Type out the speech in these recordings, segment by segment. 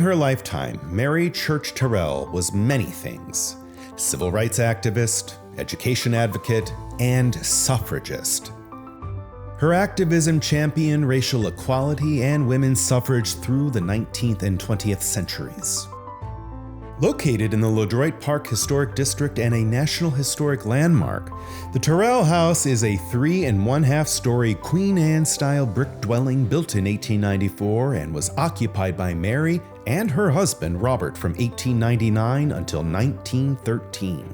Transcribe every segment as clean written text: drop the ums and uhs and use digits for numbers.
her lifetime, Mary Church Terrell was many things: civil rights activist, education advocate, and suffragist. Her activism championed racial equality and women's suffrage through the 19th and 20th centuries. Located in the LeDroit Park Historic District and a National Historic Landmark, the Terrell House is a 3 1/2-story Queen Anne-style brick dwelling built in 1894 and was occupied by Mary and her husband Robert from 1899 until 1913.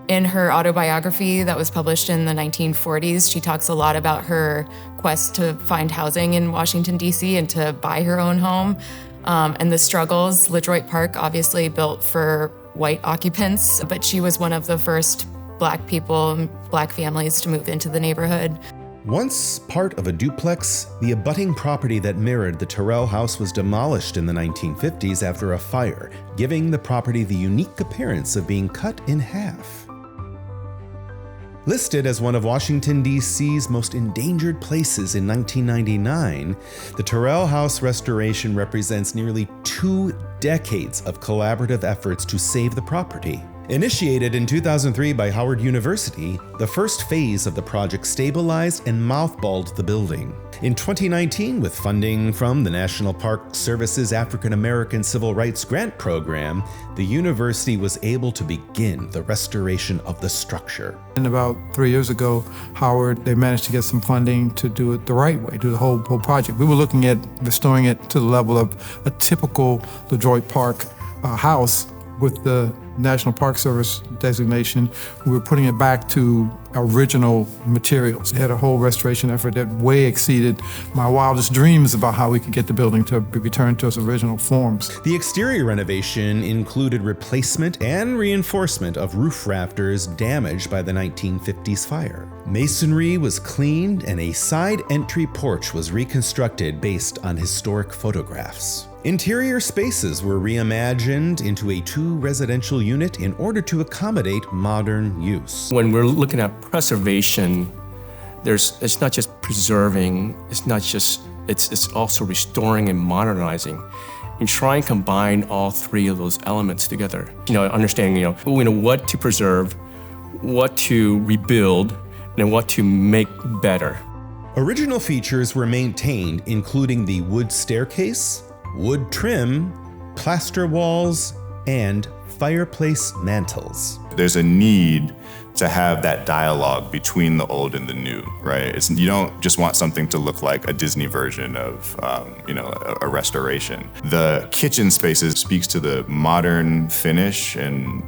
In her autobiography that was published in the 1940s, she talks a lot about her quest to find housing in Washington, D.C. and to buy her own home. And the struggles. LeDroit Park obviously built for white occupants, but she was one of the first Black people, Black families to move into the neighborhood. Once part of a duplex, the abutting property that mirrored the Terrell house was demolished in the 1950s after a fire, giving the property the unique appearance of being cut in half. Listed as one of Washington, D.C.'s most endangered places in 1999, the Terrell House restoration represents nearly 2 decades of collaborative efforts to save the property. Initiated in 2003 by Howard University, the first phase of the project stabilized and mothballed the building. In 2019, with funding from the National Park Service's African American Civil Rights Grant Program, the university was able to begin the restoration of the structure. And about 3 years ago, Howard, they managed to get some funding to do it the right way, do the whole project. We were looking at restoring it to the level of a typical LeDroit Park house with the National Park Service designation. We were putting it back to original materials. It had a whole restoration effort that way exceeded my wildest dreams about how we could get the building to be returned to its original forms. The exterior renovation included replacement and reinforcement of roof rafters damaged by the 1950s fire. Masonry was cleaned and a side entry porch was reconstructed based on historic photographs. Interior spaces were reimagined into a 2-residential unit in order to accommodate modern use. When we're looking at preservation, it's not just preserving, it's also restoring and modernizing, and try and combine all 3 of those elements together. Understanding, what to preserve, what to rebuild, and what to make better. Original features were maintained, including the wood staircase, wood trim, plaster walls, and fireplace mantels. There's a need to have that dialogue between the old and the new, right? You don't just want something to look like a Disney version of, a restoration. The kitchen spaces speaks to the modern finish and,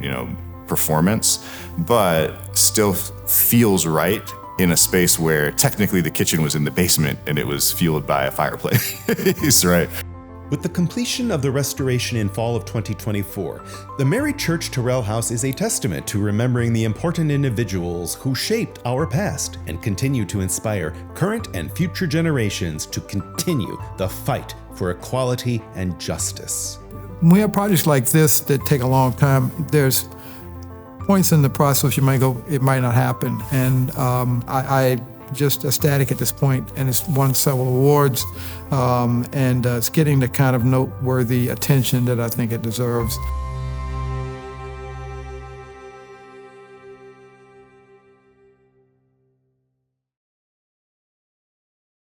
performance, but still feels right in a space where technically the kitchen was in the basement and it was fueled by a fireplace, right? With the completion of the restoration in fall of 2024, the Mary Church Terrell House is a testament to remembering the important individuals who shaped our past and continue to inspire current and future generations to continue the fight for equality and justice. When we have projects like this that take a long time, there's points in the process you might go, it might not happen. And I just ecstatic at this point, and it's won several awards, and it's getting the kind of noteworthy attention that I think it deserves.